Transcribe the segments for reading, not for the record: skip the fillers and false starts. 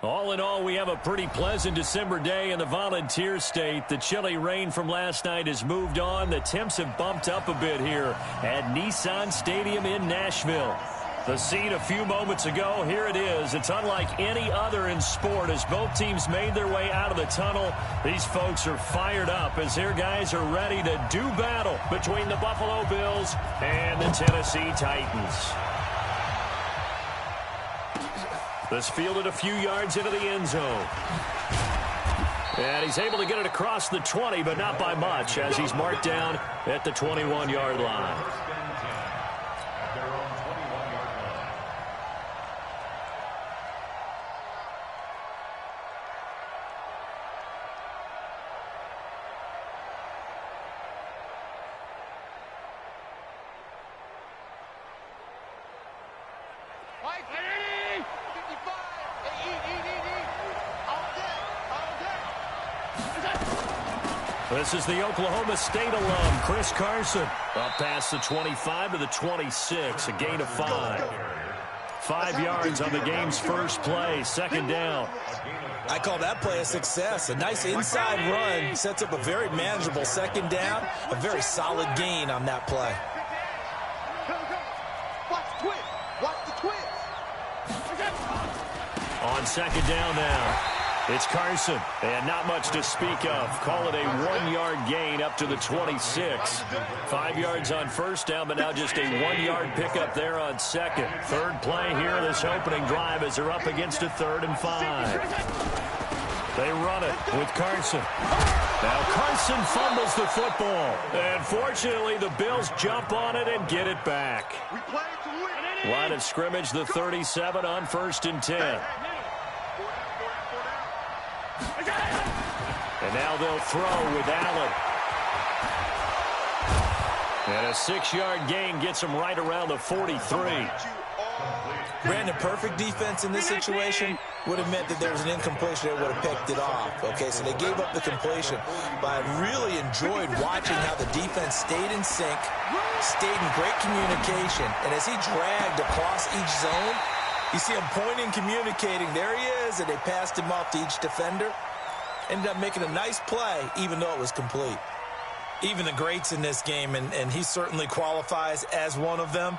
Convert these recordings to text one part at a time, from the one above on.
All in all, we have a pretty pleasant December day in the Volunteer State. The chilly rain from last night has moved on. The temps have bumped up a bit here at Nissan Stadium in Nashville. The scene a few moments ago, here it is. It's unlike any other in sport as both teams made their way out of the tunnel. These folks are fired up as their guys are ready to do battle between the Buffalo Bills and the Tennessee Titans. This fielded a few yards into the end zone. And he's able to get it across the 20, but not by much as he's marked down at the 21-yard line. This is the Oklahoma State alum, Chris Carson. Up past the 25 to the 26, a gain of 5. 5 yards on the game's first play, second down. I call that play a success. A nice inside run sets up a very manageable second down, a very solid gain on that play. On second down now. It's Carson, and not much to speak of. Call it a 1-yard gain up to the 26. 5 yards on first down, but now just a 1-yard pickup there on second. Third play here, this opening drive as they're up against a 3rd and 5. They run it with Carson. Now Carson fumbles the football. And fortunately, the Bills jump on it and get it back. Line of scrimmage, the 37 on 1st and 10. And now they'll throw with Allen. And a 6-yard gain gets him right around the 43. Brandon, perfect defense in this situation would have meant that there was an incompletion that would have picked it off. Okay, so they gave up the completion. But I really enjoyed watching how the defense stayed in sync, stayed in great communication. And as he dragged across each zone, you see him pointing, communicating. There he is, and they passed him off to each defender. Ended up making a nice play, even though it was complete. Even the greats in this game, and he certainly qualifies as one of them,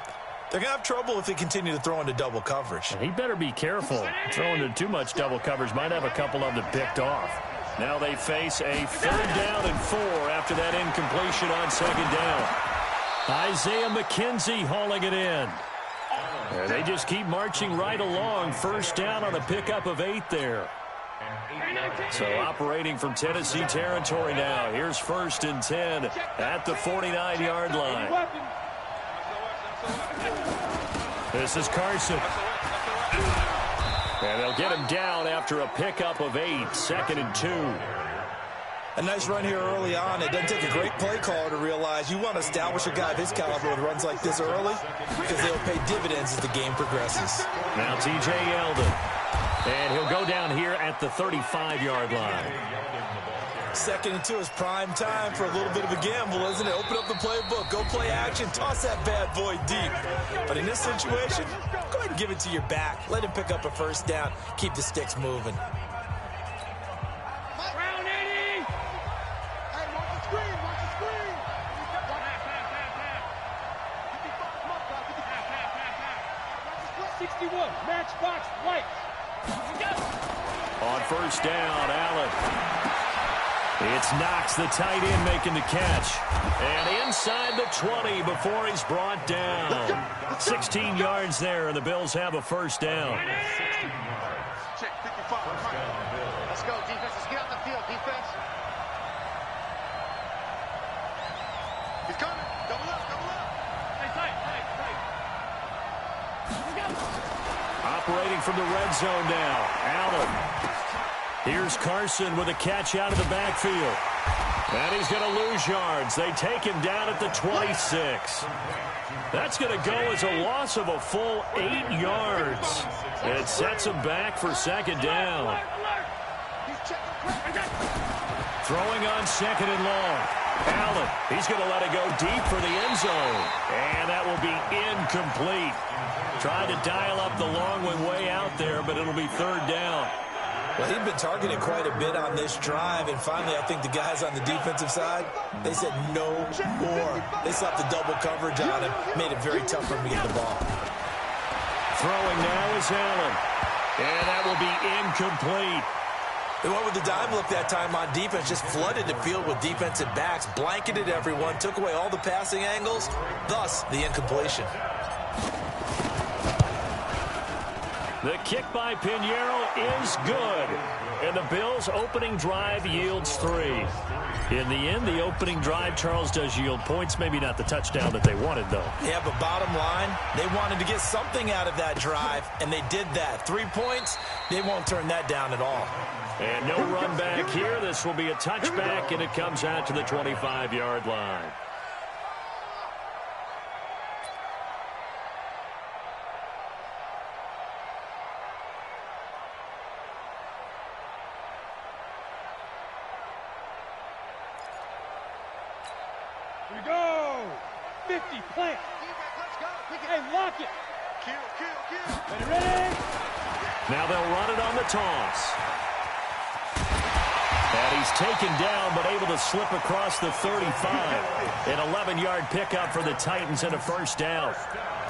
they're going to have trouble if they continue to throw into double coverage. He better be careful. Throwing into too much double coverage might have a couple of them picked off. Now they face a 3rd down and 4 after that incompletion on second down. Isaiah McKenzie hauling it in. And they just keep marching right along. First down on a pickup of 8 there. So operating from Tennessee territory now. Here's 1st and 10 at the 49-yard line. This is Carson. And they'll get him down after a pickup of 8, 2nd and 2. A nice run here early on. It doesn't take a great play caller to realize you want to establish a guy of his caliber with runs like this early because they'll pay dividends as the game progresses. Now T.J. Yeldon. And he'll go down here at the 35-yard line. 2nd and 2 is prime time for a little bit of a gamble, isn't it? Open up the playbook, go play action, toss that bad boy deep. But in this situation, go ahead and give it to your back. Let him pick up a first down. Keep the sticks moving. Matchbox white. On first down, Allen. It's Knox, the tight end, making the catch. And inside the 20 before he's brought down. 16 yards there, and the Bills have a first down. Check 55. Let's go, defense. Let's get out the field, defense. He's coming. Double up, double up. Hey, tight. Operating from the red zone now, Allen. Here's Carson with a catch out of the backfield. And he's going to lose yards. They take him down at the 26. That's going to go as a loss of a full 8 yards. It sets him back for second down. Throwing on 2nd and long. Allen, he's going to let it go deep for the end zone. And that will be incomplete. Tried to dial up the long one way out there, but it'll be 3rd down. Well, he'd been targeted quite a bit on this drive, and finally I think the guys on the defensive side, they said no more. They slapped the double coverage on him, made it very tough for him to get the ball. Throwing now is Allen, and that will be incomplete. They went with the dime look that time on defense, just flooded the field with defensive backs, blanketed everyone, took away all the passing angles, thus the incompletion. The kick by Pinheiro is good. And the Bills' opening drive yields 3. In the end, the opening drive, Charles, does yield points. Maybe not the touchdown that they wanted, though. Yeah, but bottom line, they wanted to get something out of that drive, and they did that. 3 points, they won't turn that down at all. And no run back here. This will be a touchback, and it comes out to the 25-yard line. Here we go. 50, plant. Let's go. Hey, lock it. Kill. Ready? Now they'll run it on the toss. And he's taken down, but able to slip across the 35. An 11-yard pickup for the Titans and a first down.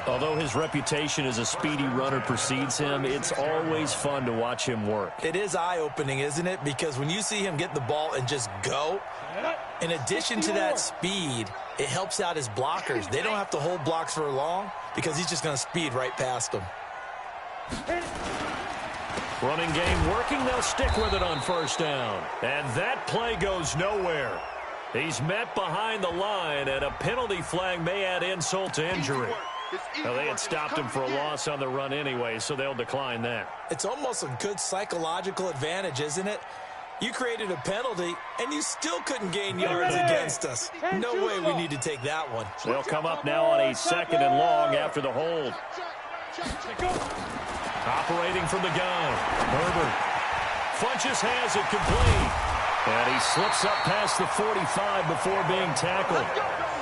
Although his reputation as a speedy runner precedes him, it's always fun to watch him work. It is eye-opening, isn't it? Because when you see him get the ball and just go, in addition to that speed, it helps out his blockers. They don't have to hold blocks for long because he's just going to speed right past them. Running game working. They'll stick with it on first down. And that play goes nowhere. He's met behind the line, and a penalty flag may add insult to injury. Well, they had stopped him for a loss on the run anyway, so they'll decline that. It's almost a good psychological advantage, isn't it? You created a penalty, and you still couldn't gain yards against us. No way we need to take that one. They'll come up now on a 2nd and long after the hold. Operating from the gun, Herbert. Funches has it complete. And he slips up past the 45 before being tackled.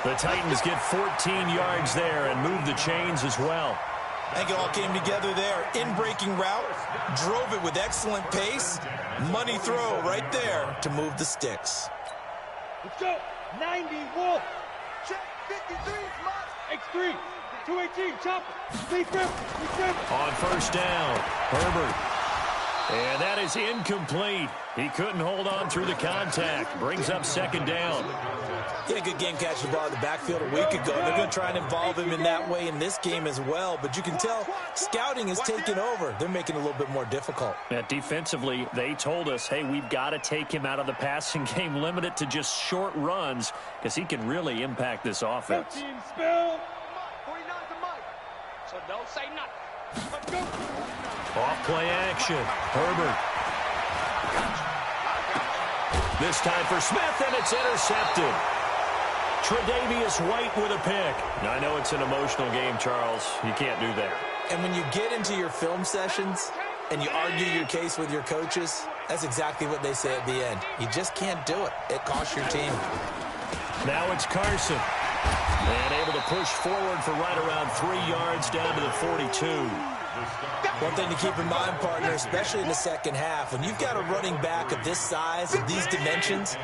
The Titans get 14 yards there and move the chains as well. I think it all came together there. In-breaking route, drove it with excellent pace. Money throw right there to move the sticks. Let's go. 90, Wolf. Check 53, X3. 218, chopper. Stay grip. On first down, Herbert. And that is incomplete. He couldn't hold on through the contact. Brings up 2nd down. He had a good game catching the ball in the backfield a week ago. They're going to try and involve him in that way in this game as well. But you can tell scouting is taking over. They're making it a little bit more difficult. Defensively, they told us, hey, we've got to take him out of the passing game, limit it to just short runs, because he can really impact this offense. 13, spill. 49 to Mike. So don't say nothing. Let's go. Off play action. Herbert. This time for Smith, and it's intercepted. Tre'Davious White with a pick. Now, I know it's an emotional game, Charles. You can't do that. And when you get into your film sessions and you argue your case with your coaches, that's exactly what they say at the end. You just can't do it. It costs your team. Now it's Carson. And able to push forward for right around 3 yards down to the 42. One thing to keep in mind, partner, especially in the second half, when you've got a running back of this size, of these dimensions,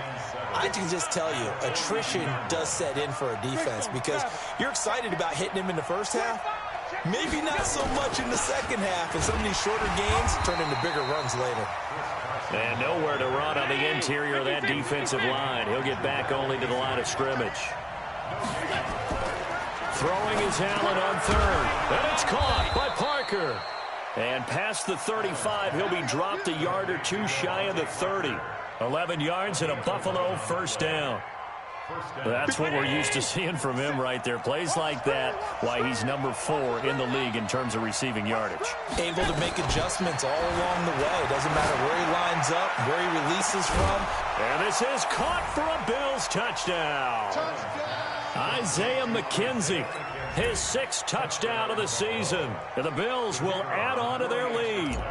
I can just tell you, attrition does set in for a defense because you're excited about hitting him in the first half, maybe not so much in the second half, and some of these shorter gains turn into bigger runs later. And nowhere to run on the interior of that defensive line. He'll get back only to the line of scrimmage. Throwing is Allen on 3rd. And it's caught by Parker. And past the 35, he'll be dropped a yard or 2 shy of the 30. 11 yards and a Buffalo first down. That's what we're used to seeing from him right there. Plays like that, why he's number 4 in the league in terms of receiving yardage. Able to make adjustments all along the way. Doesn't matter where he lines up, where he releases from. And this is caught for a Bills touchdown. Isaiah McKenzie, his 6th touchdown of the season. And the Bills will add on to their lead.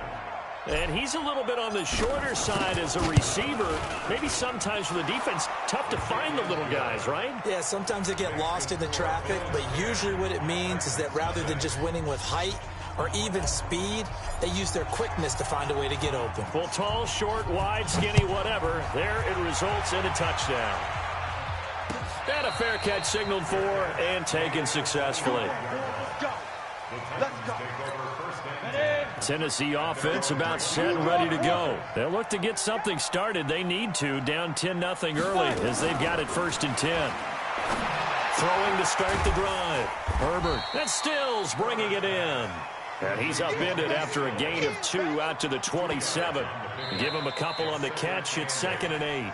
And he's a little bit on the shorter side as a receiver. Maybe sometimes for the defense, tough to find the little guys, right? Yeah, sometimes they get lost in the traffic, but usually what it means is that rather than just winning with height, or even speed, they use their quickness to find a way to get open. Well, tall, short, wide, skinny, whatever, there it results in a touchdown. And a fair catch signaled for and taken successfully. Tennessee offense about set and ready to go. They'll look to get something started. They need to, down 10-0 early as they've got it 1st and 10. Throwing to start the drive. Herbert. And Stills bringing it in. And he's upended after a gain of 2 out to the 27. Give him a couple on the catch. It's 2nd and 8.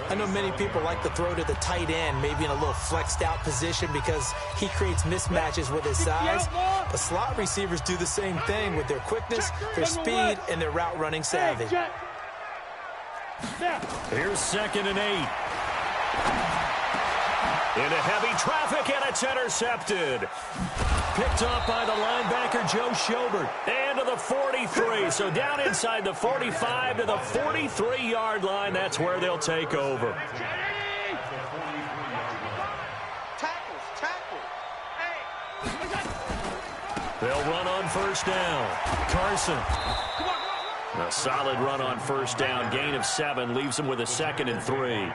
I know many people like to throw to the tight end, maybe in a little flexed out position because he creates mismatches with his size. But slot receivers do the same thing with their quickness, their speed, and their route running savvy. Here's 2nd and 8. Into heavy traffic, and it's intercepted. Picked up by the linebacker, Joe Schobert. And to the 43. So down inside the 45 to the 43-yard line. That's where they'll take over. They'll run on 1st down. Carson. A solid run on 1st down. Gain of 7 leaves them with a 2nd and 3.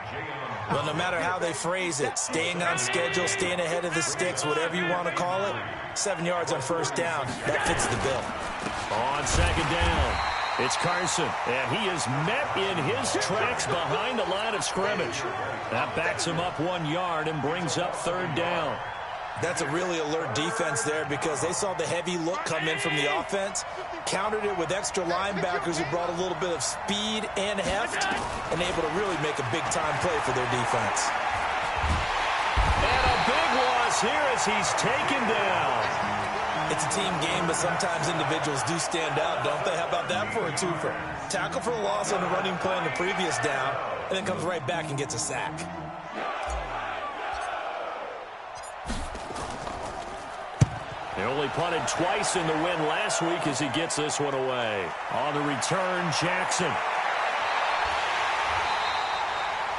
Well, no matter how they phrase it, staying on schedule, staying ahead of the sticks, whatever you want to call it, 7 yards on 1st down, that fits the bill. On 2nd down, it's Carson, and he is met in his tracks behind the line of scrimmage. That backs him up 1 yard and brings up 3rd down. That's a really alert defense there because they saw the heavy look come in from the offense, countered it with extra linebackers who brought a little bit of speed and heft, and able to really make a big-time play for their defense. And a big loss here as he's taken down. It's a team game, but sometimes individuals do stand out, don't they? How about that for a twofer? Tackle for a loss on the running play on the previous down, and then comes right back and gets a sack. They only punted twice in the win last week as he gets this one away. On the return, Jackson.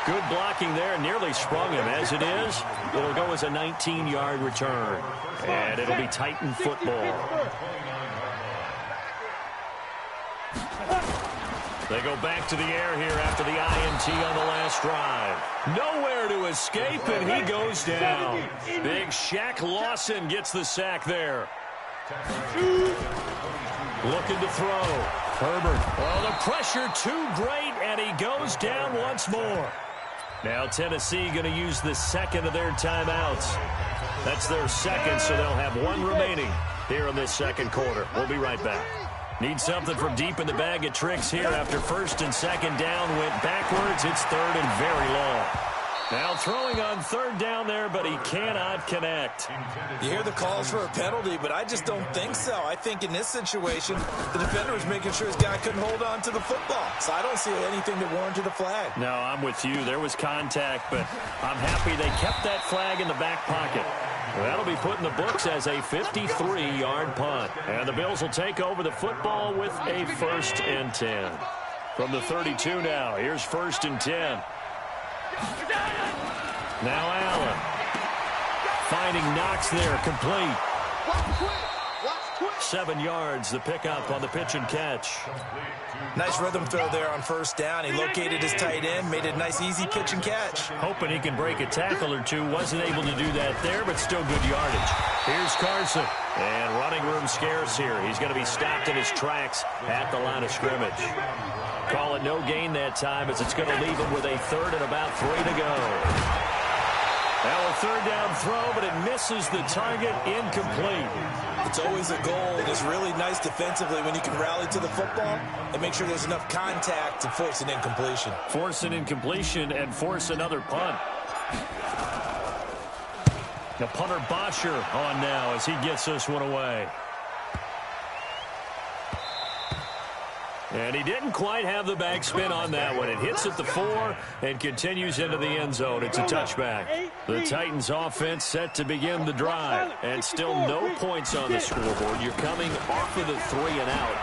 Good blocking there, nearly sprung him. As it is, it'll go as a 19-yard return. And it'll be Titan football. They go back to the air here after the INT on the last drive. Nowhere to escape, and he goes down. Big Shaq Lawson gets the sack there. Looking to throw. Herbert. Oh, the pressure too great, and he goes down once more. Now Tennessee going to use the 2nd of their timeouts. That's their 2nd, so they'll have 1 remaining here in this 2nd quarter. We'll be right back. Need something from deep in the bag of tricks here after 1st and 2nd down went backwards. It's 3rd and very long. Now throwing on 3rd down there, but he cannot connect. You hear the calls for a penalty, but I just don't think so. I think in this situation, the defender was making sure his guy couldn't hold on to the football. So I don't see anything that warranted a flag. No, I'm with you. There was contact, but I'm happy they kept that flag in the back pocket. That'll be put in the books as a 53-yard punt. And the Bills will take over the football with a 1st and 10. From the 32 now, here's 1st and 10. Now Allen. Finding Knox there, complete. 7 yards, the pickup on the pitch and catch. Nice rhythm throw there on 1st down. He located his tight end, made it a nice, easy pitch and catch. Hoping he can break a tackle or two. Wasn't able to do that there, but still good yardage. Here's Carson. And running room scarce here. He's going to be stopped in his tracks at the line of scrimmage. Call it no gain that time as it's going to leave him with a 3rd and about 3 to go. Now a 3rd down throw, but it misses the target, incomplete. It's always a goal, and it's really nice defensively when you can rally to the football and make sure there's enough contact to force an incompletion. Force an incompletion and force another punt. The punter Bosher on now as he gets this one away. And he didn't quite have the backspin on that one. It hits at the 4 and continues into the end zone. It's a touchback. The Titans offense set to begin the drive. And still no points on the scoreboard. You're coming off of the 3 and out.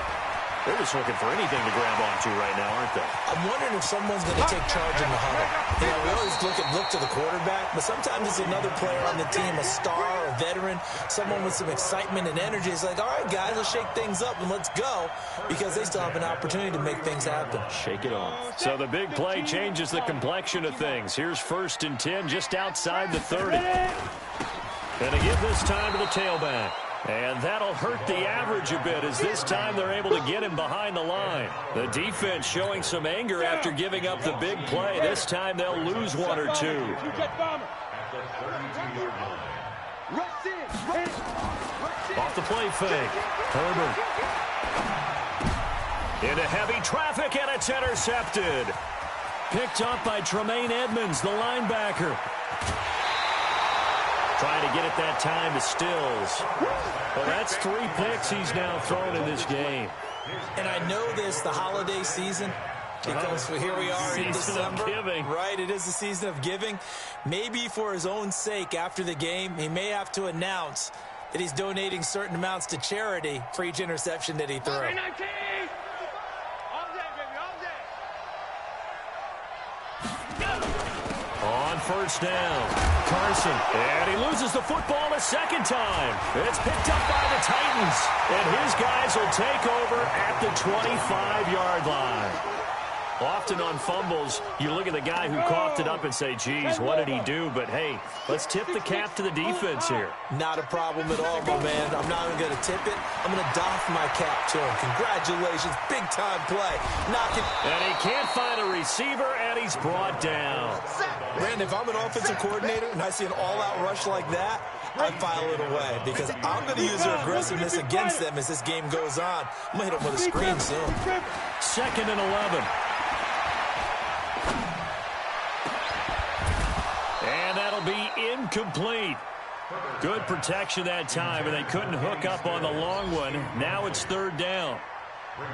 They're just looking for anything to grab onto right now, aren't they? I'm wondering if someone's going to take charge in the huddle. You know, we always look to the quarterback, but sometimes it's another player on the team, a star, a veteran, someone with some excitement and energy. It's like, all right, guys, let's shake things up and let's go, because they still have an opportunity to make things happen. Shake it off. So the big play changes the complexion of things. Here's 1st and 10 just outside the 30. Going to give this time to the tailback. And that'll hurt the average a bit, as this time they're able to get him behind the line. The defense showing some anger after giving up the big play. This time they'll lose 1 or 2. Off the play fake. Herbert. Into heavy traffic, and it's intercepted. Picked up by Tremaine Edmonds, the linebacker. Trying to get it that time to Stills. Well, that's 3 picks he's now thrown in this game. And I know this, the holiday season, because here we are in December. Right, it is the season of giving. Maybe for his own sake, after the game, he may have to announce that he's donating certain amounts to charity for each interception that he threw. On 1st down, Carson, and he loses the football a 2nd time. It's picked up by the Titans, and his guys will take over at the 25-yard line. Often on fumbles, you look at the guy who coughed it up and say, geez, what did he do? But, hey, let's tip the cap to the defense here. Not a problem at all, my man. I'm not even going to tip it. I'm going to doff my cap to him. Congratulations. Big-time play. And he can't find a receiver, and he's brought down. Brandon, if I'm an offensive coordinator and I see an all-out rush like that, I file it away, because I'm going to use their aggressiveness against them as this game goes on. I'm going to hit them with a screen soon. 2nd and 11. And that'll be incomplete. Good protection that time, and they couldn't hook up on the long one. Now it's 3rd down.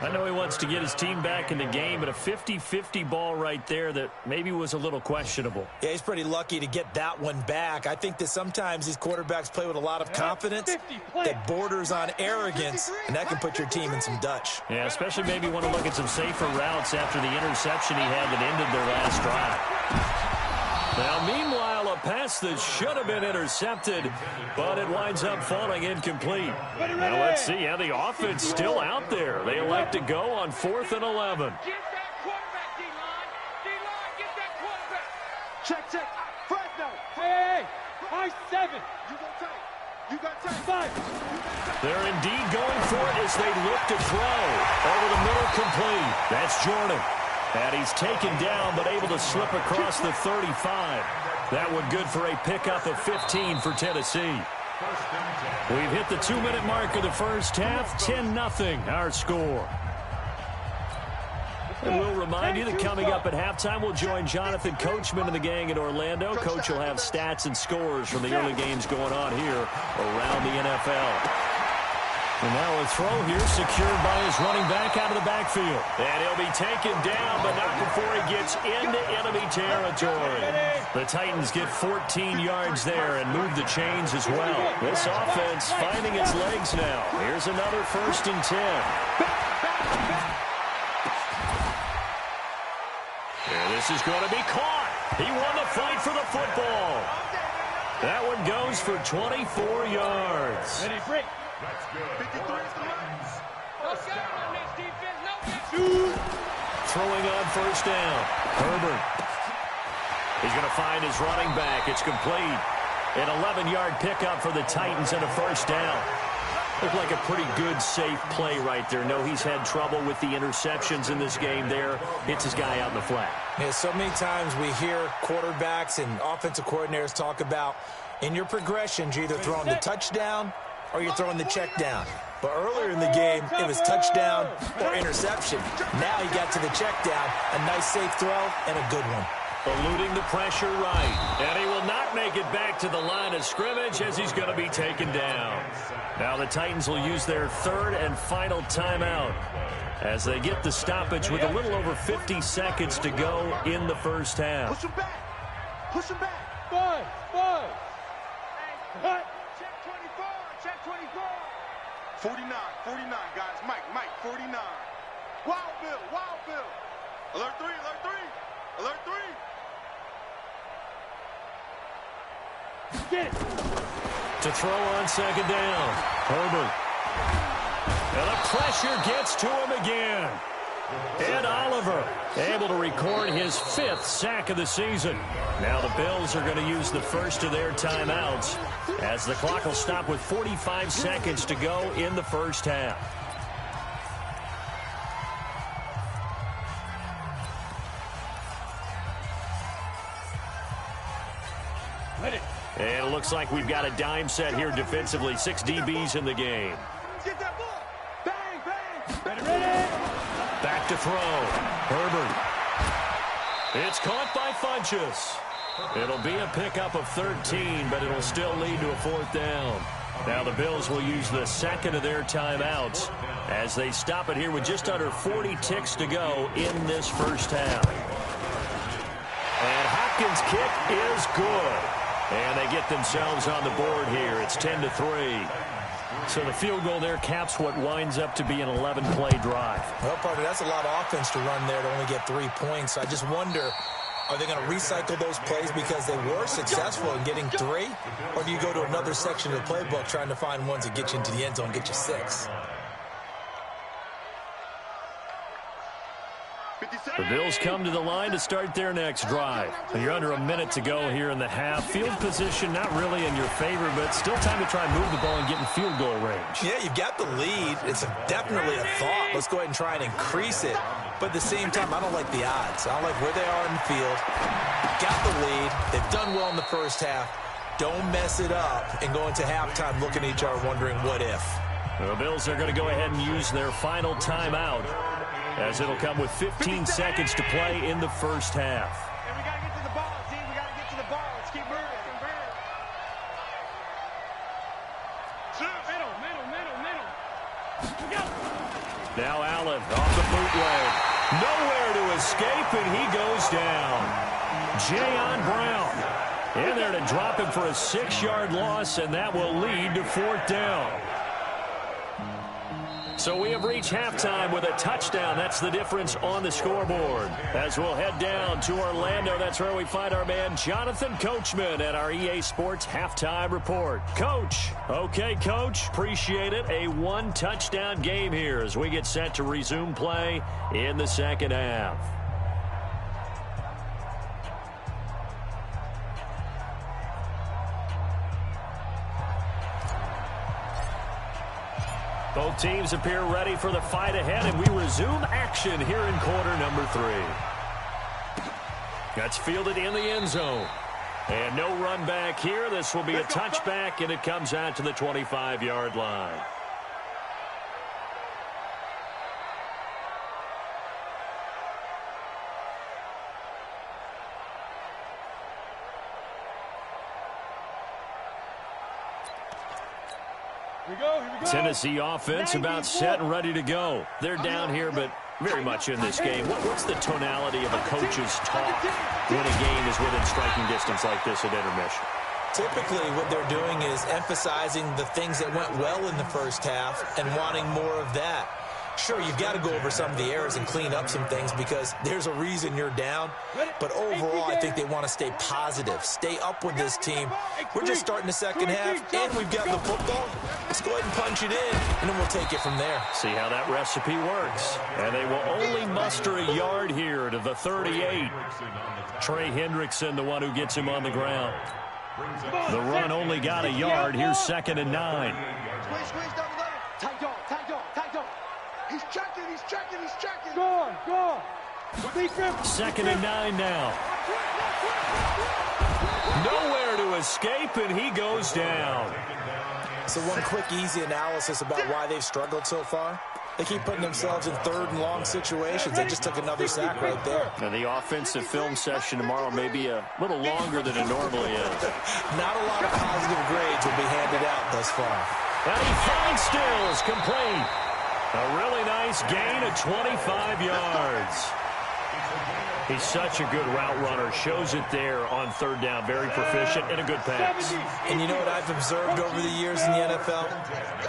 I know he wants to get his team back in the game, but a 50-50 ball right there that maybe was a little questionable. Yeah, he's pretty lucky to get that one back. I think that sometimes these quarterbacks play with a lot of confidence that borders on arrogance, and that can put your team in some Dutch. Yeah, especially maybe want to look at some safer routes after the interception he had that ended their last drive. Now, meanwhile, a pass that should have been intercepted, but it winds up falling incomplete. Now, let's see how the offense still out there. They elect to go on 4th and 11. Get that quarterback, D-line. D-line, get that quarterback. Check. Fresno. Hey, high 7. You got tight. You got tight. 5. They're indeed going for it as they look to throw. Over the middle, complete. That's Jordan. And he's taken down, but able to slip across the 35. That one good for a pickup of 15 for Tennessee. We've hit the 2-minute mark of the first half. 10-0 our score. And we'll remind you that coming up at halftime, we'll join Jonathan Coachman and the gang in Orlando. Coach will have stats and scores from the early games going on here around the NFL. And now a throw here secured by his running back out of the backfield. And he'll be taken down, but not before he gets into enemy territory. The Titans get 14 yards there and move the chains as well. This offense finding its legs now. Here's another 1st and 10. And this is going to be caught. He won the fight for the football. That one goes for 24 yards. Ready, break. 53 is the lines. Throwing on 1st down. Herbert. He's going to find his running back. It's complete. An 11-yard pickup for the Titans and a 1st down. Looked like a pretty good, safe play right there. No, he's had trouble with the interceptions in this game there. Hits his guy out in the flat. Yeah, so many times we hear quarterbacks and offensive coordinators talk about, in your progressions, you're either throwing the touchdown or you're throwing the check down. But earlier in the game, it was touchdown or interception. Now he got to the check down, a nice safe throw, and a good one. Eluding the pressure right. And he will not make it back to the line of scrimmage as he's going to be taken down. Now the Titans will use their 3rd and final timeout as they get the stoppage with a little over 50 seconds to go in the first half. Push him back. Push him back. 5. Cut. Check 24. 49, guys. Mike, 49. Wild Bill, Wild Bill. Alert 3, alert 3. Alert 3. Get it. To throw on second down. Herbert. And the pressure gets to him again. And Oliver able to record his 5th sack of the season. Now the Bills are going to use the first of their timeouts as the clock will stop with 45 seconds to go in the first half. And it looks like we've got a dime set here defensively. 6 DBs in the game. Get that ball. Bang, bang. Ready. Back to throw. Herbert. It's caught by Funchess. It'll be a pickup of 13, but it'll still lead to a 4th down. Now the Bills will use the second of their timeouts as they stop it here with just under 40 ticks to go in this first half. And Hopkins' kick is good. And they get themselves on the board here. It's 10-3. So the field goal there caps what winds up to be an 11-play drive. Well, partner, that's a lot of offense to run there to only get 3 points. I just wonder, are they going to recycle those plays because they were successful in getting 3? Or do you go to another section of the playbook trying to find ones that get you into the end zone, get you 6? The Bills come to the line to start their next drive. You're under a minute to go here in the half. Field position not really in your favor, but still time to try and move the ball and get in field goal range. Yeah, you've got the lead. It's definitely a thought. Let's go ahead and try and increase it. But at the same time, I don't like the odds. I don't like where they are in the field. Got the lead. They've done well in the first half. Don't mess it up and go into halftime looking at each other wondering what if. The Bills are going to go ahead and use their final timeout, as it'll come with 15 seconds to play in the first half. And we got to get to the ball, team. We got to get to the ball. Let's keep moving. Middle. Go. Now Allen off the bootleg. Nowhere to escape, and he goes down. Jayon Brown in there to drop him for a 6-yard loss, and that will lead to 4th down. So we have reached halftime with a touchdown. That's the difference on the scoreboard. As we'll head down to Orlando, that's where we find our man Jonathan Coachman at our EA Sports Halftime Report. Coach. Okay, Coach. Appreciate it. A 1-touchdown game here as we get set to resume play in the second half. Both teams appear ready for the fight ahead, and we resume action here in quarter number 3. That's fielded in the end zone. And no run back here. This will be a touchback, and it comes out to the 25-yard line. Here we go. Tennessee offense about set and ready to go. They're down here, but very much in this game. What's the tonality of a coach's talk when a game is within striking distance like this at intermission? Typically, what they're doing is emphasizing the things that went well in the first half and wanting more of that. Sure, you've got to go over some of the errors and clean up some things because there's a reason you're down. But overall, I think they want to stay positive, stay up with this team. We're just starting the second half, and we've got the football. Let's go ahead and punch it in, and then we'll take it from there. See how that recipe works. And they will only muster a yard here to the 38. Trey Hendrickson, the one who gets him on the ground. The run only got a yard. Here's 2nd and 9. Squeeze down the middle. Tight dog. He's checking. Go on. 2nd and 9 now. Nowhere to escape, and he goes down. So one quick, easy analysis about why they've struggled so far. They keep putting themselves in 3rd and long situations. They just took another sack right there. Now, the offensive film session tomorrow may be a little longer than it normally is. Not a lot of positive grades will be handed out thus far. And he finds Stills complete. A really nice gain of 25 yards. He's such a good route runner. Shows it there on 3rd down. Very proficient and a good pass. And you know what I've observed over the years in the NFL?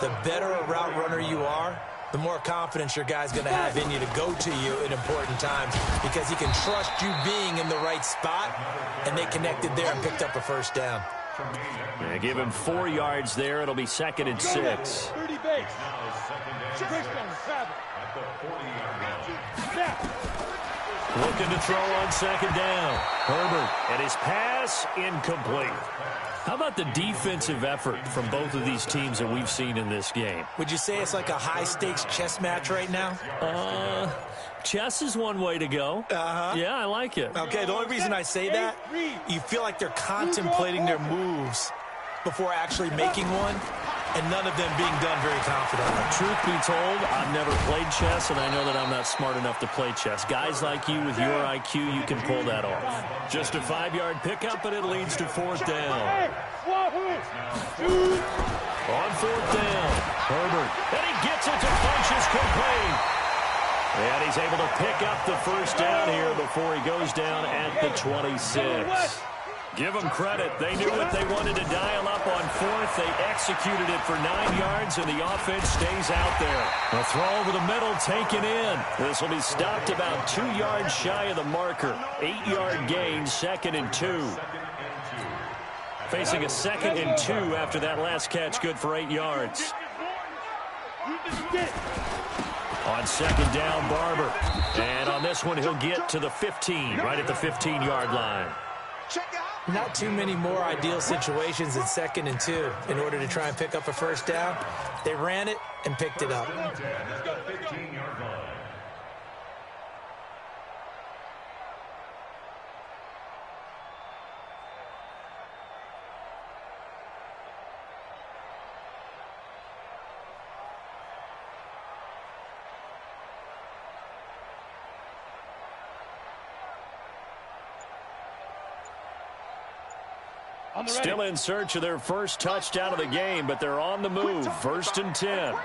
The better a route runner you are, the more confidence your guy's going to have in you to go to you in important times because he can trust you being in the right spot, and they connected there and picked up a first down. Yeah, give him 4 yards there. It'll be 2nd and 6. 30 base. Looking to throw on 2nd down. Herbert, and his pass incomplete. How about the defensive effort from both of these teams that we've seen in this game? Would you say it's like a high-stakes chess match right now? Chess is one way to go. Yeah, I like it. Okay, the only reason I say that, you feel like they're contemplating their moves before actually making one, and none of them being done very confidently. Truth be told, I've never played chess, and I know that I'm not smart enough to play chess. Guys like you with your IQ, you can pull that off. Just a 5-yard pickup, and it leads to 4th down. On 4th down, Herbert, and he gets it to Funchess complete. And he's able to pick up the first down here before he goes down at the 26. Give them credit. They knew what they wanted to dial up on 4th. They executed it for 9 yards, and the offense stays out there. A throw over the middle taken in. This will be stopped about 2 yards shy of the marker. 8-yard gain, 2nd and 2. Facing a 2nd and 2 after that last catch, good for 8 yards. On 2nd down, Barber. And on this one, he'll get to the 15, right at the 15-yard line. Not too many more ideal situations in 2nd and 2 in order to try and pick up a first down. They ran it and picked it up. Still in search of their first touchdown of the game, but they're on the move. 1st and 10.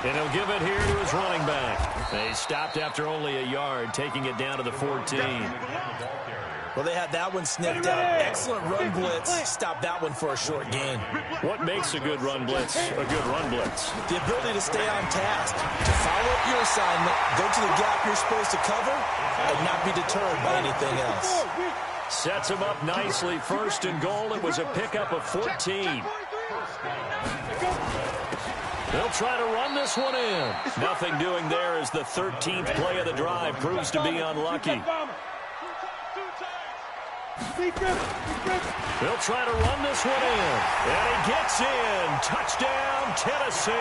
And he'll give it here to his running back. They stopped after only a yard, taking it down to the 14. Well, they had that one sniffed out. Excellent run blitz. Stopped that one for a short gain. What makes a good run blitz a good run blitz? The ability to stay on task, to follow up your assignment, go to the gap you're supposed to cover, and not be deterred by anything else. Sets him up nicely. 1st and goal. It was a pickup of 14. They'll try to run this one in. Nothing doing there as the 13th play of the drive proves to be unlucky. They'll try to run this one in. And he gets in. Touchdown, Tennessee.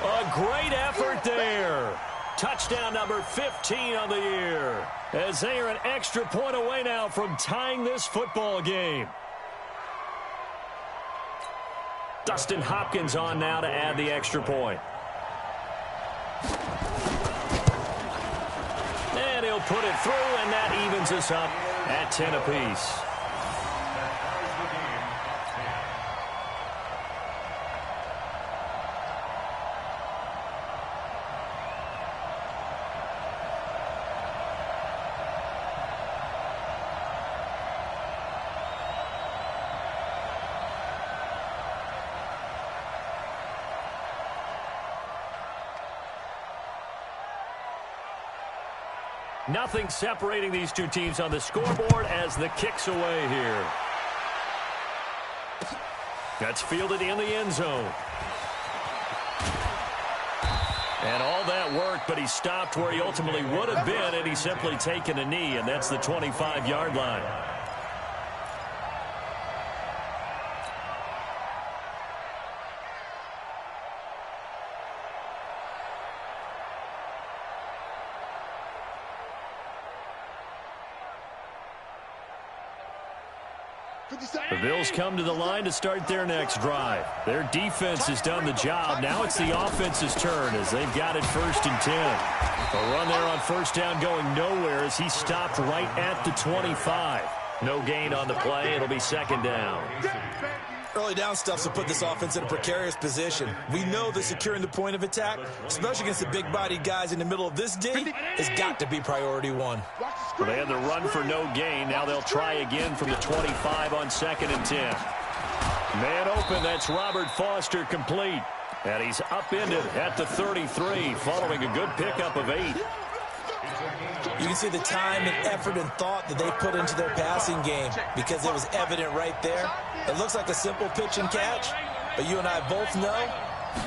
A great effort there. Touchdown number 15 on the year, as they are an extra point away now from tying this football game. Dustin Hopkins on now to add the extra point. And he'll put it through, and that evens us up at 10 apiece. Nothing separating these two teams on the scoreboard as the kick's away here. That's fielded in the end zone. And all that work, but he stopped where he ultimately would have been, and he's simply taken a knee, and that's the 25-yard line. The Bills come to the line to start their next drive. Their defense has done the job. Now it's the offense's turn as they've got it 1st and 10. A run there on 1st down going nowhere as he stopped right at the 25. No gain on the play. It'll be 2nd down. Early down stuffs will put this offense in a precarious position. We know that securing the point of attack, especially against the big-bodied guys in the middle of this D, has got to be priority one. Well, they had the run for no gain. Now they'll try again from the 25 on 2nd and 10. Man open, that's Robert Foster complete. And he's upended at the 33 following a good pickup of 8. You can see the time and effort and thought that they put into their passing game because it was evident right there. It looks like a simple pitch and catch, but you and I both know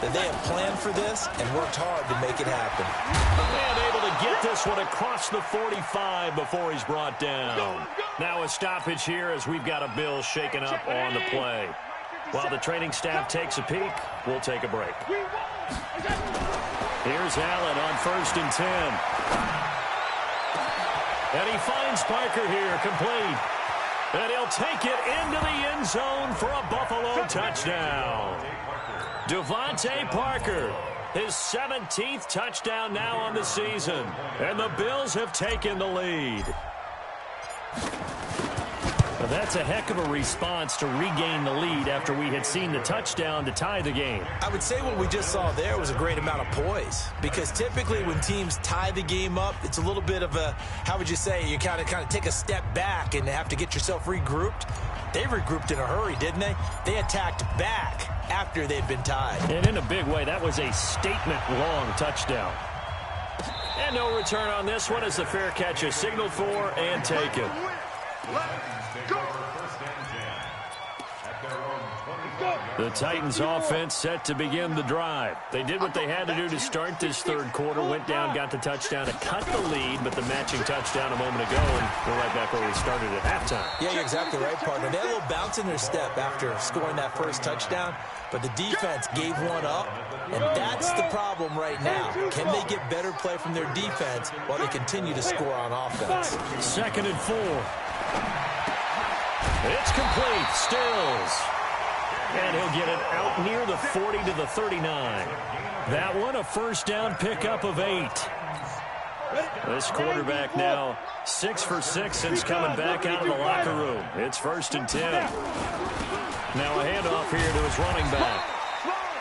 that they have planned for this and worked hard to make it happen. And able to get this one across the 45 before he's brought down. Now a stoppage here as we've got a Bill shaken up on the play. While the training staff takes a peek, we'll take a break. Here's Allen on 1st and 10. And he finds Parker here, complete. And he'll take it into the end zone for a Buffalo touchdown. Devontae Parker, his 17th touchdown now on the season. And the Bills have taken the lead. Well, that's a heck of a response to regain the lead after we had seen the touchdown to tie the game. I would say what we just saw there was a great amount of poise, because typically when teams tie the game up, it's a little bit of a, how would you say, you kind of take a step back and have to get yourself regrouped. They regrouped in a hurry, didn't they? They attacked back after they'd been tied. And in a big way, that was a statement-long touchdown. And no return on this one as the fair catch is signaled for and taken. The Titans offense set to begin the drive. They did what they had to do to start this third quarter, went down, got the touchdown to cut the lead, but the matching touchdown a moment ago, and we're right back where we started at halftime. Yeah, you're exactly right, partner. They had a little bounce in their step after scoring that first touchdown, but the defense gave one up, and that's the problem right now. Can they get better play from their defense while they continue to score on offense? 2nd and 4. It's complete. Stills. And he'll get it out near the 40 to the 39. That one, a first down pickup of 8. This quarterback now 6 for 6 since coming back out of the locker room. It's 1st and 10. Now a handoff here to his running back.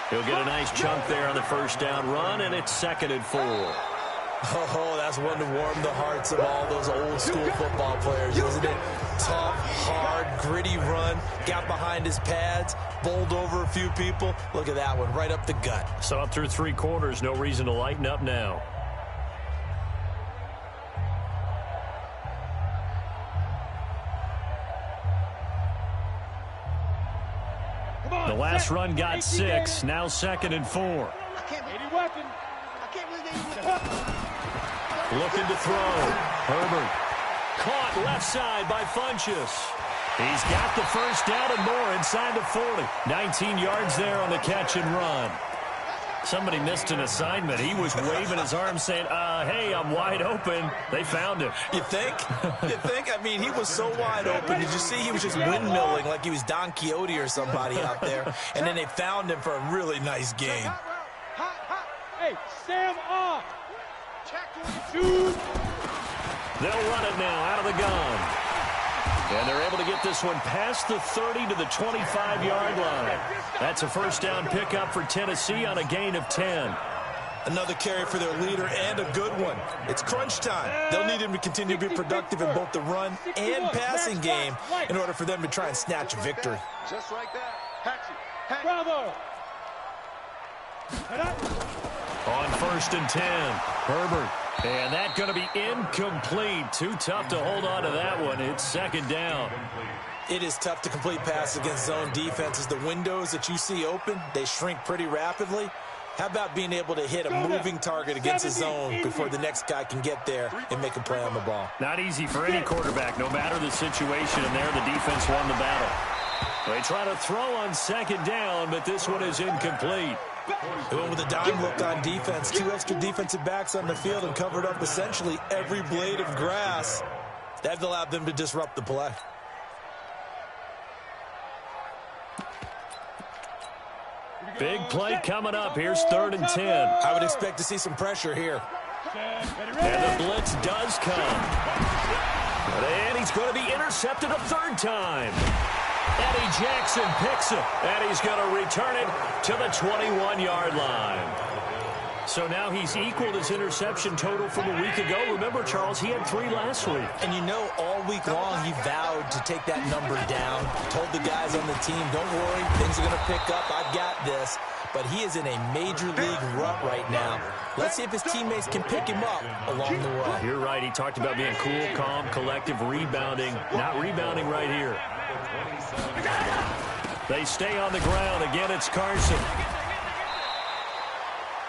He'll get a nice chunk there on the first down run, and it's 2nd and 4. Oh, that's one to warm the hearts of all those old school football players, isn't it? Tough, hard, gritty run, got behind his pads, bowled over a few people. Look at that one, right up the gut. So up through 3 quarters, no reason to lighten up now. The last run got 6, now 2nd and 4. Looking to throw. Herbert. Caught left side by Funchess. He's got the first down and more inside the 40. 19 yards there on the catch and run. Somebody missed an assignment. He was waving his arms saying, hey, I'm wide open. They found him. You think? You think? I mean, he was so wide open. Did you see he was just windmilling like he was Don Quixote or somebody out there? And then they found him for a really nice game. Hey, Sam off. They'll run it now out of the gun. And they're able to get this one past the 30 to the 25-yard line. That's a first down pickup for Tennessee on a gain of 10. Another carry for their leader and a good one. It's crunch time. They'll need him to continue to be productive in both the run and passing game in order for them to try and snatch a victory. Just like that. Bravo. On 1st and 10, Herbert. And that's going to be incomplete. Too tough to hold on to that one. It's 2nd down. It is tough to complete passes against zone defenses. The windows that you see open, they shrink pretty rapidly. How about being able to hit a moving target against a zone before the next guy can get there and make a play on the ball? Not easy for any quarterback, no matter the situation. And there, the defense won the battle. They try to throw on 2nd down, but this one is incomplete. They went with a dime look on defense. 2 extra defensive backs on the field and covered up essentially every blade of grass. That allowed them to disrupt the play. Big play coming up. Here's 3rd and 10. I would expect to see some pressure here. And the blitz does come. And he's going to be intercepted a 3rd time. Eddie Jackson picks it, and he's going to return it to the 21-yard line. So now he's equaled his interception total from a week ago. Remember, Charles, he had 3 last week. And you know, all week long, he vowed to take that number down. Told the guys on the team, don't worry, things are going to pick up. I've got this. But he is in a major league rut right now. Let's see if his teammates can pick him up along the way. You're right. He talked about being cool, calm, collective, rebounding. Not rebounding right here. They stay on the ground. Again, it's Carson.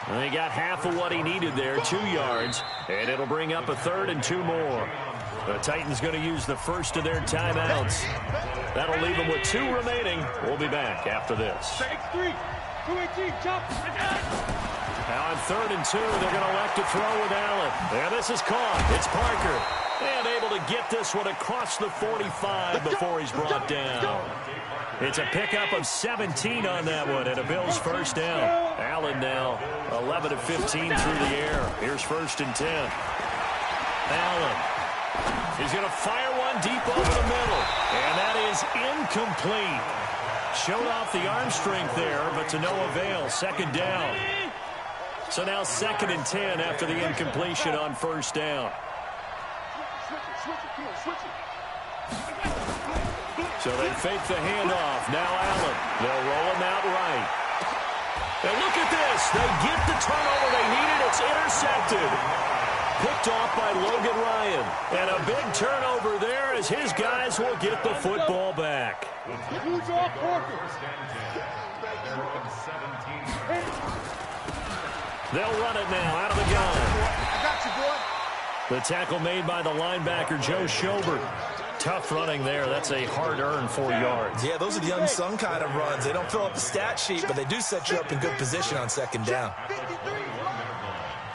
And he got half of what he needed there, 2 yards. And it'll bring up a 3rd and 2 more. The Titans going to use the first of their timeouts. That'll leave them with 2 remaining. We'll be back after this. Now on 3rd and 2, they're going to elect to throw with Allen. And this is caught. It's Parker. And able to get this one across the 45 before he's brought down. It's a pickup of 17 on that one, and a Bills first down. Allen now 11 of 15 through the air. Here's 1st and 10. Allen. He's going to fire one deep over the middle. And that is incomplete. Showed off the arm strength there, but to no avail. 2nd down. So now 2nd and 10 after the incompletion on 1st down. So they fake the handoff. Now Allen. They'll roll him out right. And look at this. They get the turnover they needed. It's intercepted. Picked off by Logan Ryan. And a big turnover there as his guys will get the football back. They'll run it now out of the gun. I got you, boy. The tackle made by the linebacker, Joe Schobert. Tough running there. That's a hard-earned 4 yards. Yeah, those are the unsung kind of runs. They don't fill up the stat sheet, but they do set you up in good position on 2nd down.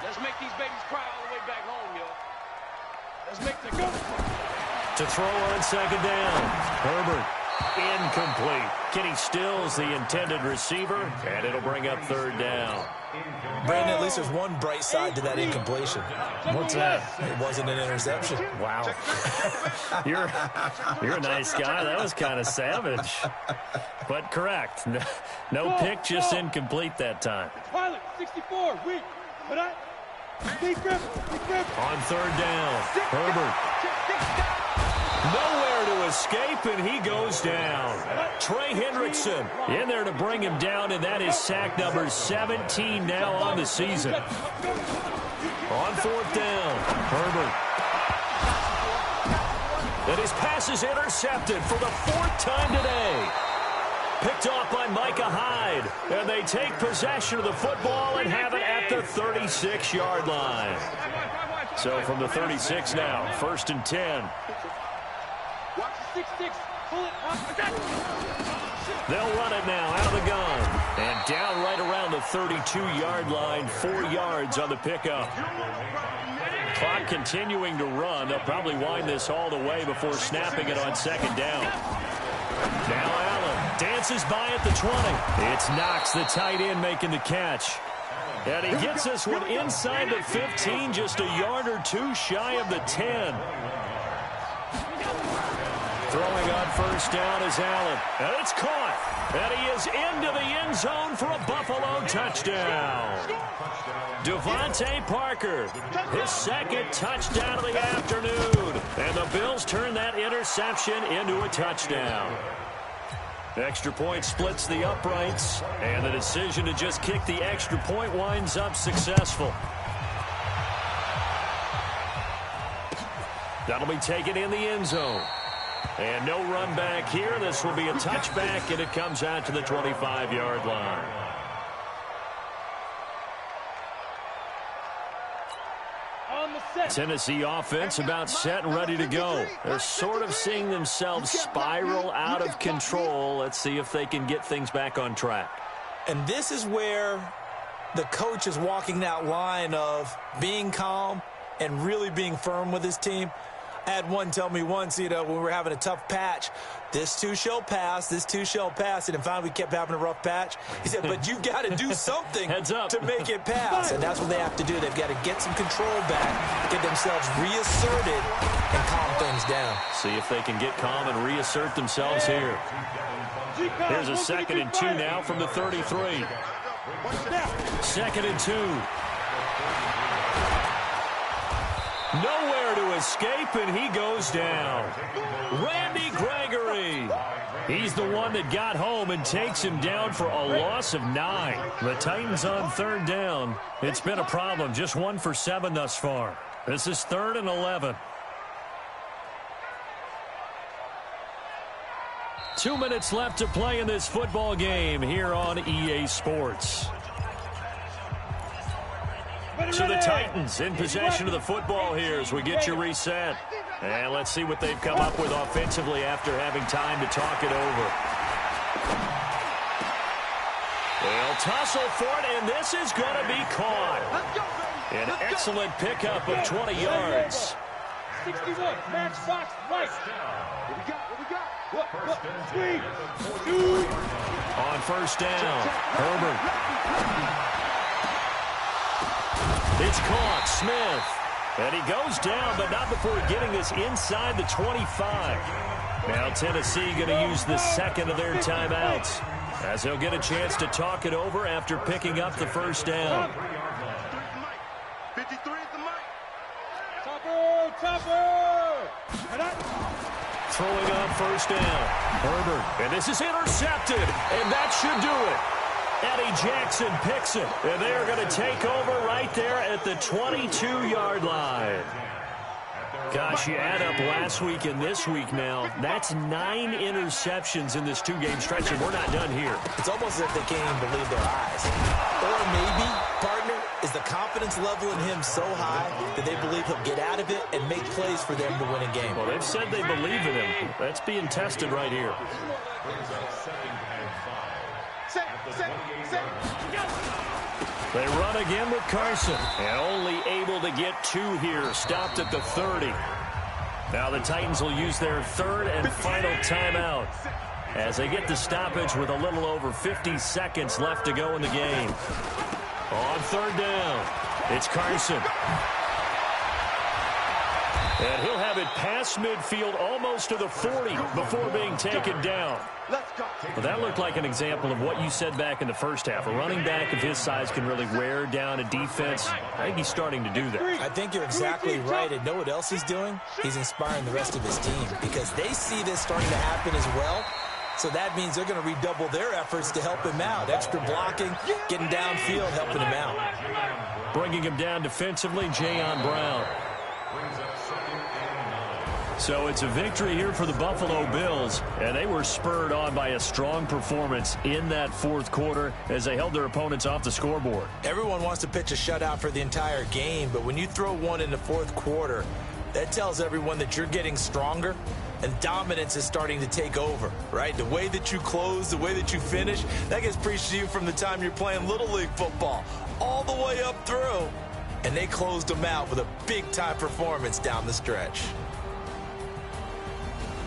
Let's make these babies cry all the way back home, yo. Let's make the go. To throw on 2nd down. Herbert. Incomplete. Kenny Stills, the intended receiver, and it'll bring up 3rd down. Brandon, at least there's one bright side to that incompletion. What's that? It wasn't an interception. Wow. You're a nice guy. That was kind of savage. But correct. No pick, just incomplete that time. Pilot, 64, weak. But big grip. On 3rd down, Herbert. Nowhere to escape, and he goes down. Trey Hendrickson in there to bring him down, and that is sack number 17 now on the season. On 4th down, Herbert. And his pass is intercepted for the 4th time today. Picked off by Micah Hyde, and they take possession of the football and have it at the 36-yard line. So from the 36 now, 1st and 10. They'll run it now out of the gun. And down right around the 32-yard line, 4 yards on the pickup. Clock continuing to run. They'll probably wind this all the way before snapping it on 2nd down. Now Allen dances by at the 20. It's Knox, the tight end, making the catch. And he gets this one inside the 15, just a yard or 2 shy of the 10. Throwing on 1st down is Allen. And it's caught. And he is into the end zone for a Buffalo touchdown. Devontae Parker, his 2nd touchdown of the afternoon. And the Bills turn that interception into a touchdown. Extra point splits the uprights. And the decision to just kick the extra point winds up successful. That'll be taken in the end zone. And no run back here. This will be a touchback, and it comes out to the 25-yard line. Tennessee offense about set and ready to go. They're sort of seeing themselves spiral out of control. Let's see if they can get things back on track. And this is where the coach is walking that line of being calm and really being firm with his team. I had one tell me once, when we were having a tough patch, this too shall pass, this too shall pass. And finally we kept having a rough patch. He said, but you've got to do something to make it pass. And that's what they have to do. They've got to get some control back, get themselves reasserted, and calm things down. See if they can get calm and reassert themselves here. Here's a 2nd and 2 now from the 33. 2nd and 2. Nowhere to escape, and he goes down. Randy Gregory. He's the one that got home and takes him down for a loss of 9. The Titans on third down. It's been a problem. Just 1 for 7 thus far. This is 3rd and 11. 2 minutes left to play in this football game here on EA Sports. So the Titans in possession of the football here as we get you reset. And let's see what they've come up with offensively after having time to talk it over. They'll tussle for it, and this is going to be caught. An excellent pickup of 20 yards. 61, matchbox right. What we got? What? On first down, Herbert. It's caught, Smith. And he goes down, but not before getting this inside the 25. Now Tennessee going to use the second of their timeouts as they'll get a chance to talk it over after picking up the first down. 53 at the mic. Topper! Throwing on first down, Herbert. And this is intercepted, and that should do it. Eddie Jackson picks it, and they are going to take over right there at the 22-yard line. Gosh, you add up last week and this week now, that's 9 interceptions in this 2-game stretch, and we're not done here. It's almost as if they can't even believe their eyes. Or maybe, partner, is the confidence level in him so high that they believe he'll get out of it and make plays for them to win a game. Well, they've said they believe in him. That's being tested right here. They run again with Carson, and only able to get 2 here, stopped at the 30. Now the Titans will use their 3rd and final timeout as they get the stoppage with a little over 50 seconds left to go in the game. On 3rd down, it's Carson. And he'll have it past midfield almost to the 40 before being taken down. Well, that looked like an example of what you said back in the first half. A running back of his size can really wear down a defense. I think he's starting to do that. I think you're exactly right. And know what else he's doing? He's inspiring the rest of his team because they see this starting to happen as well. So that means they're going to redouble their efforts to help him out. Extra blocking, getting downfield, helping him out. Bringing him down defensively, Jayon Brown. So it's a victory here for the Buffalo Bills, and they were spurred on by a strong performance in that 4th quarter as they held their opponents off the scoreboard. Everyone wants to pitch a shutout for the entire game, but when you throw one in the 4th quarter, that tells everyone that you're getting stronger and dominance is starting to take over, right? The way that you close, the way that you finish, that gets preached to you from the time you're playing Little League football all the way up through. And they closed them out with a big-time performance down the stretch.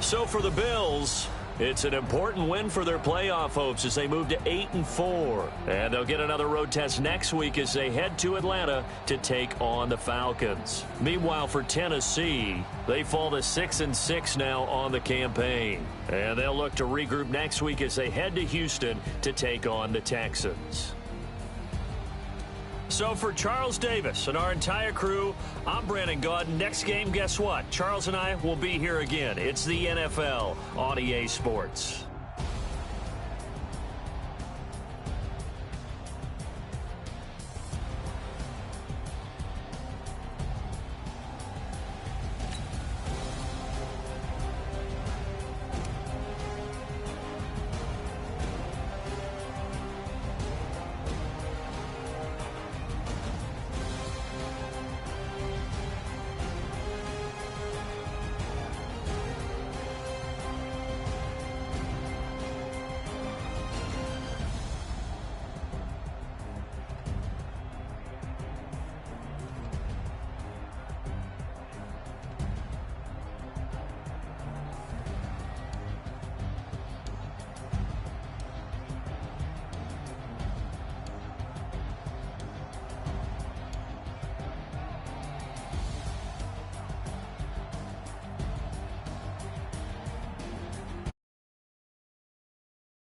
So for the Bills, it's an important win for their playoff hopes as they move to 8-4. And they'll get another road test next week as they head to Atlanta to take on the Falcons. Meanwhile, for Tennessee, they fall to 6-6 now on the campaign. And they'll look to regroup next week as they head to Houston to take on the Texans. So for Charles Davis and our entire crew, I'm Brandon Gaudin. Next game, guess what? Charles and I will be here again. It's the NFL on EA Sports.